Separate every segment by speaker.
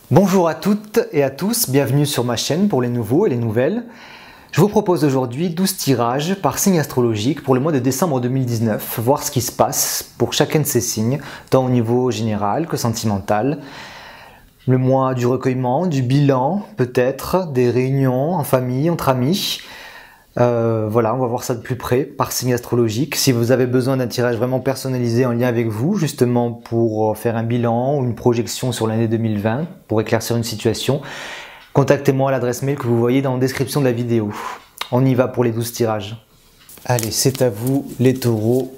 Speaker 1: Bonjour à toutes et à tous, bienvenue sur ma chaîne pour les nouveaux et les nouvelles. Je vous propose aujourd'hui 12 tirages par signe astrologique pour le mois de décembre 2019, voir ce qui se passe pour chacun de ces signes, tant au niveau général que sentimental. Le mois du recueillement, du bilan, peut-être, des réunions en famille, entre amis. Voilà, on va voir ça de plus près par signe astrologique. Si vous avez besoin d'un tirage vraiment personnalisé en lien avec vous, justement pour faire un bilan ou une projection sur l'année 2020, pour éclaircir une situation, contactez-moi à l'adresse mail que vous voyez dans la description de la vidéo. On y va pour les 12 tirages. Allez, c'est à vous les taureaux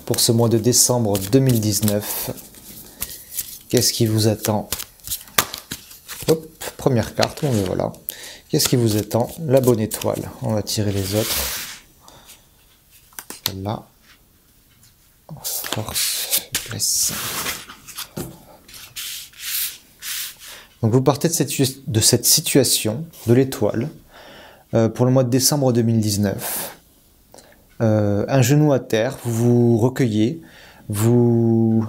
Speaker 1: pour ce mois de décembre 2019. Qu'est-ce qui vous attend? Hop, première carte, bon ben voilà. Qu'est-ce qui vous attend? La bonne étoile. On va tirer les autres. Là. Force, faiblesse. Donc vous partez de cette situation, de l'étoile, pour le mois de décembre 2019. Un genou à terre, vous vous recueillez, vous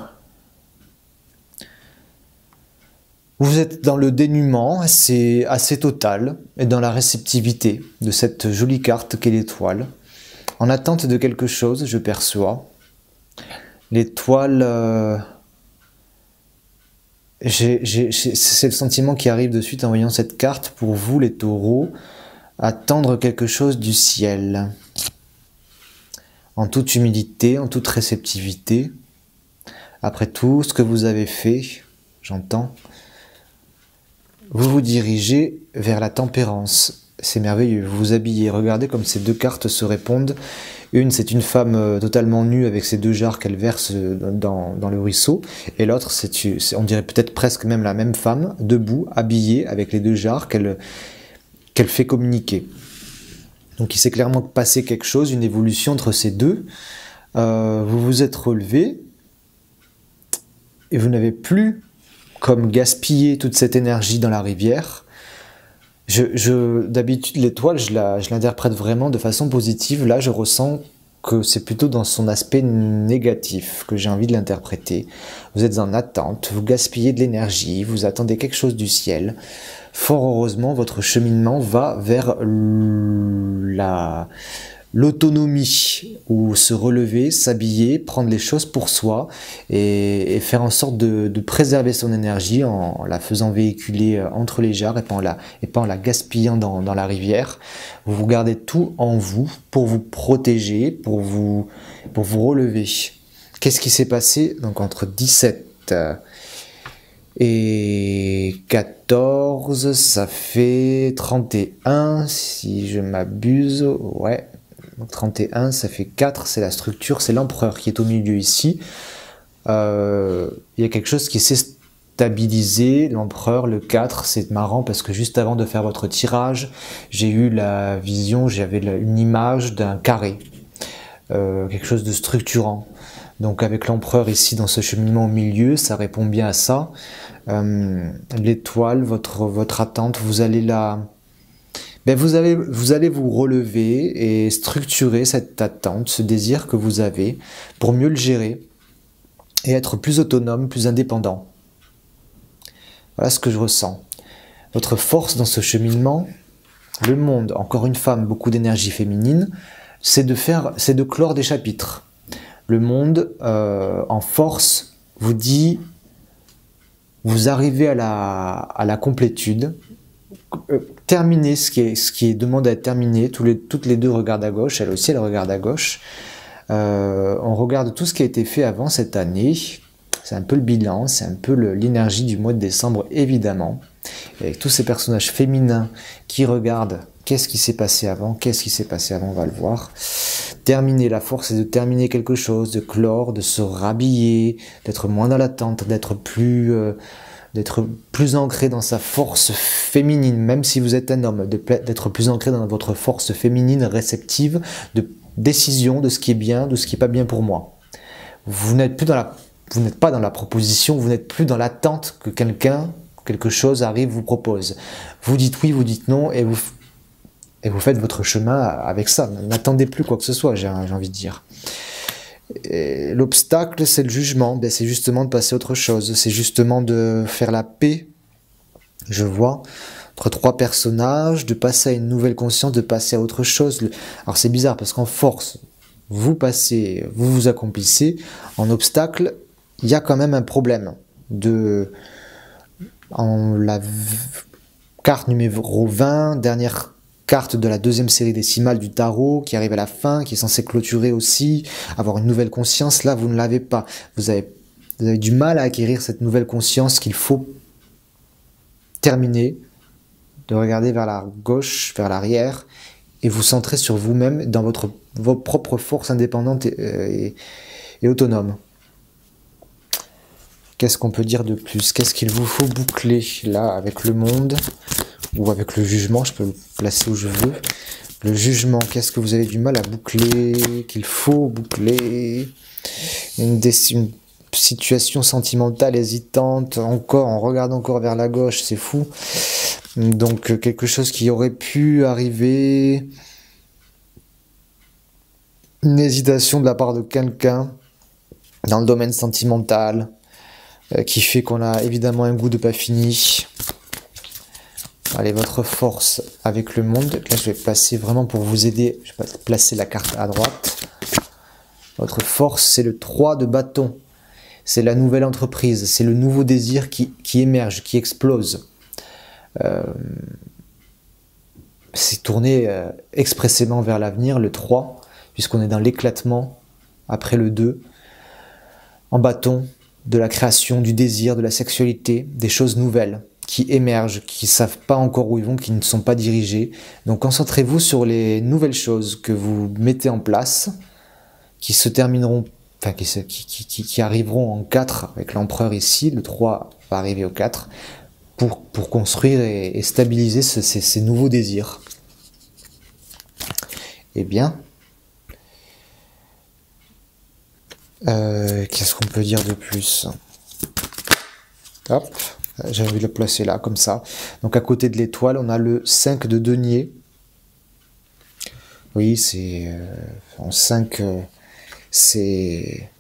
Speaker 1: êtes dans le dénuement assez total et dans la réceptivité de cette jolie carte qu'est l'étoile. En attente de quelque chose, je perçois. L'étoile, c'est le sentiment qui arrive de suite en voyant cette carte pour vous les taureaux, attendre quelque chose du ciel. En toute humilité, en toute réceptivité. Après tout ce que vous avez fait, j'entends, vous vous dirigez vers la tempérance. C'est merveilleux, vous vous habillez. Regardez comme ces deux cartes se répondent. Une, c'est une femme totalement nue avec ses deux jarres qu'elle verse dans le ruisseau. Et l'autre, on dirait peut-être presque même la même femme, debout, habillée, avec les deux jarres qu'elle fait communiquer. Donc il s'est clairement passé quelque chose, une évolution entre ces deux. Vous vous êtes relevé et vous n'avez plus comme gaspiller toute cette énergie dans la rivière. D'habitude, l'étoile, je l'interprète vraiment de façon positive. Là, je ressens que c'est plutôt dans son aspect négatif que j'ai envie de l'interpréter. Vous êtes en attente, vous gaspillez de l'énergie, vous attendez quelque chose du ciel. Fort heureusement, votre cheminement va vers l'autonomie, ou se relever, s'habiller, prendre les choses pour soi et faire en sorte de préserver son énergie en la faisant véhiculer entre les jarres et pas en la gaspillant dans la rivière. Vous gardez tout en vous pour vous protéger, pour vous relever. Qu'est-ce qui s'est passé donc entre 17 et 14, ça fait 31 si je m'abuse, ouais. Donc 31, ça fait 4, c'est la structure, c'est l'empereur qui est au milieu ici. Il y a quelque chose qui s'est stabilisé, l'empereur, le 4, c'est marrant parce que juste avant de faire votre tirage, j'ai eu la vision, j'avais une image d'un carré, quelque chose de structurant. Donc avec l'empereur ici dans ce cheminement au milieu, ça répond bien à ça. L'étoile, votre attente, vous allez vous allez vous relever et structurer cette attente, ce désir que vous avez pour mieux le gérer et être plus autonome, plus indépendant. Voilà ce que je ressens. Votre force dans ce cheminement, le monde, encore une femme, beaucoup d'énergie féminine, c'est de clore des chapitres. Le monde en force vous dit, vous arrivez à la complétude. Terminer ce qui est demandé à être terminé. Toutes les deux regardent à gauche, elle aussi elle regarde à gauche. On regarde tout ce qui a été fait avant cette année. C'est un peu le bilan, c'est un peu l'énergie du mois de décembre évidemment. Et avec tous ces personnages féminins qui regardent qu'est-ce qui s'est passé avant, on va le voir. Terminer, la force c'est de terminer quelque chose, de clore, de se rhabiller, d'être moins dans l'attente, d'être plus ancré dans sa force féminine, même si vous êtes un homme, d'être plus ancré dans votre force féminine réceptive, de décision de ce qui est bien, de ce qui n'est pas bien pour moi. Vous n'êtes pas dans la proposition, vous n'êtes plus dans l'attente que quelque chose arrive, vous propose. Vous dites oui, vous dites non, et et vous faites votre chemin avec ça. N'attendez plus quoi que ce soit, j'ai envie de dire. L'obstacle, c'est le jugement. Ben, c'est justement de passer à autre chose. C'est justement de faire la paix, je vois, entre trois personnages, de passer à une nouvelle conscience, de passer à autre chose. Alors c'est bizarre parce qu'en force, vous passez, vous vous accomplissez. En obstacle, il y a quand même un problème. En la carte numéro 20, dernière carte de la deuxième série décimale du tarot, qui arrive à la fin, qui est censée clôturer aussi, avoir une nouvelle conscience. Là, vous ne l'avez pas. Vous avez du mal à acquérir cette nouvelle conscience qu'il faut terminer, de regarder vers la gauche, vers l'arrière, et vous centrer sur vous-même dans vos propres forces indépendantes et autonomes. Qu'est-ce qu'on peut dire de plus? Qu'est-ce qu'il vous faut boucler là avec le monde ou avec le jugement? Je peux le placer où je veux. Le jugement, qu'est-ce que vous avez du mal à boucler? Qu'il faut boucler? Une situation sentimentale hésitante, encore, on regarde encore vers la gauche, c'est fou. Donc quelque chose qui aurait pu arriver, une hésitation de la part de quelqu'un dans le domaine sentimental, qui fait qu'on a évidemment un goût de pas fini. Allez, votre force avec le monde. Là, je vais passer vraiment pour vous aider. Je vais placer la carte à droite. Votre force, c'est le 3 de bâton. C'est la nouvelle entreprise. C'est le nouveau désir qui émerge, qui explose. C'est tourné expressément vers l'avenir, le 3, puisqu'on est dans l'éclatement après le 2. En bâton, de la création, du désir, de la sexualité, des choses nouvelles qui émergent, qui ne savent pas encore où ils vont, qui ne sont pas dirigés. Donc concentrez-vous sur les nouvelles choses que vous mettez en place, qui se termineront, enfin qui arriveront en 4 avec l'empereur ici, le 3 va arriver au 4, pour construire et stabiliser ces nouveaux désirs. Eh bien, qu'est-ce qu'on peut dire de plus? Hop. J'ai envie de le placer là, comme ça. Donc à côté de l'étoile, on a le 5 de denier. Oui, c'est en 5, c'est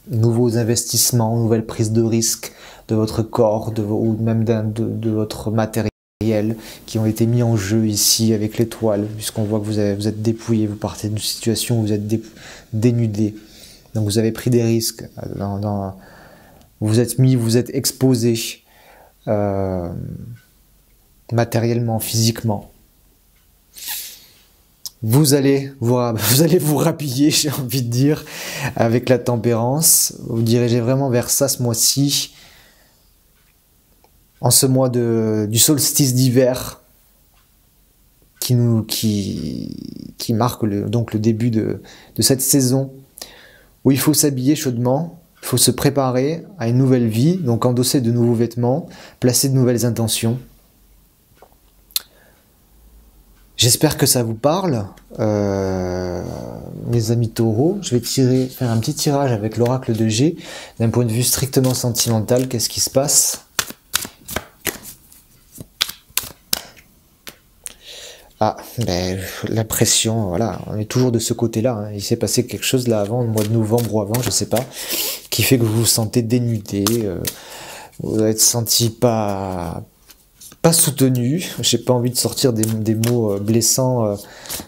Speaker 1: nouveaux investissements, nouvelles prises de risques de votre corps, ou même de votre matériel, qui ont été mis en jeu ici avec l'étoile, puisqu'on voit que vous êtes dépouillé, vous partez d'une situation où vous êtes dénudé. Donc vous avez pris des risques, vous êtes exposé matériellement, physiquement. Vous allez vous rhabiller, j'ai envie de dire, avec la tempérance. Vous dirigez vraiment vers ça ce mois-ci, en ce mois du solstice d'hiver, qui marque donc le début de cette saison, où il faut s'habiller chaudement, il faut se préparer à une nouvelle vie, donc endosser de nouveaux vêtements, placer de nouvelles intentions. J'espère que ça vous parle, mes amis taureaux. Je vais faire un petit tirage avec l'oracle de G, d'un point de vue strictement sentimental. Qu'est-ce qui se passe? Ah, ben, la pression, voilà, on est toujours de ce côté-là. Hein. Il s'est passé quelque chose là avant, le mois de novembre ou avant, je sais pas, qui fait que vous vous sentez dénudé, vous êtes senti pas soutenu. J'ai pas envie de sortir des mots blessants,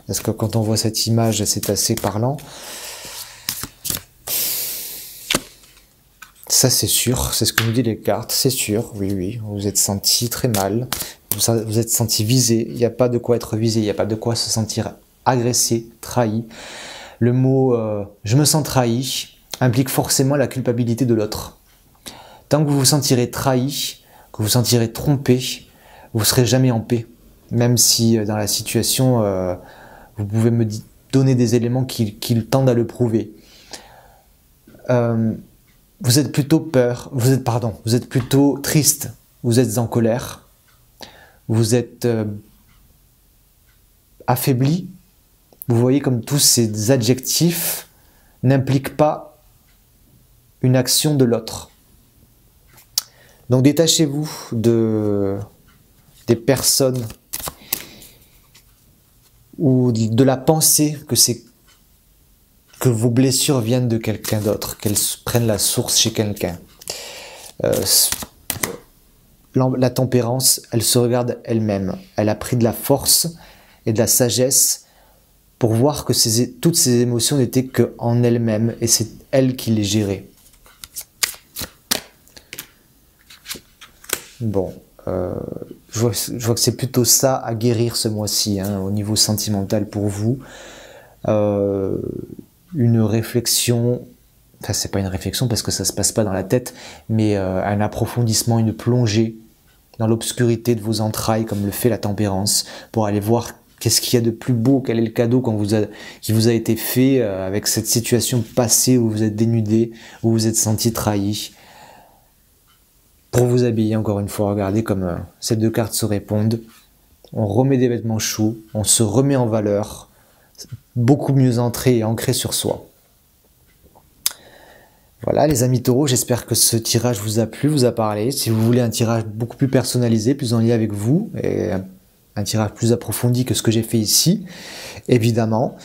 Speaker 1: parce que quand on voit cette image, c'est assez parlant. Ça c'est sûr, c'est ce que nous disent les cartes, c'est sûr, oui, vous êtes senti très mal. Vous êtes senti visé, il n'y a pas de quoi être visé, il n'y a pas de quoi se sentir agressé, trahi. Le mot je me sens trahi implique forcément la culpabilité de l'autre. Tant que vous vous sentirez trahi, que vous vous sentirez trompé, vous ne serez jamais en paix. Même si dans la situation, vous pouvez me donner des éléments qui tendent à le prouver. Vous êtes plutôt vous êtes plutôt triste, vous êtes en colère. Vous êtes affaibli. Vous voyez comme tous ces adjectifs n'impliquent pas une action de l'autre. Donc détachez-vous de des personnes ou de la pensée que vos blessures viennent de quelqu'un d'autre, qu'elles prennent la source chez quelqu'un. La tempérance, elle se regarde elle-même. Elle a pris de la force et de la sagesse pour voir que toutes ces émotions n'étaient qu'en elle-même et c'est elle qui les gérait. Bon, je vois que c'est plutôt ça à guérir ce mois-ci, hein, au niveau sentimental pour vous. Une réflexion, enfin c'est pas une réflexion parce que ça se passe pas dans la tête, mais un approfondissement, une plongée dans l'obscurité de vos entrailles comme le fait la tempérance, pour aller voir qu'est-ce qu'il y a de plus beau, quel est le cadeau qui vous a été fait avec cette situation passée où vous êtes dénudé, où vous vous êtes senti trahi. Pour vous habiller, encore une fois, regardez comme ces deux cartes se répondent. On remet des vêtements chauds, on se remet en valeur, beaucoup mieux ancré et ancré sur soi. Voilà les amis taureaux, j'espère que ce tirage vous a plu, vous a parlé. Si vous voulez un tirage beaucoup plus personnalisé, plus en lien avec vous, et un tirage plus approfondi que ce que j'ai fait ici, évidemment,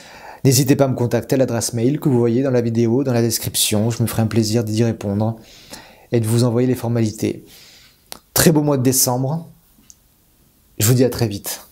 Speaker 1: n'hésitez pas à me contacter à l'adresse mail que vous voyez dans la vidéo, dans la description. Je me ferai un plaisir d'y répondre et de vous envoyer les formalités. Très beau mois de décembre. Je vous dis à très vite.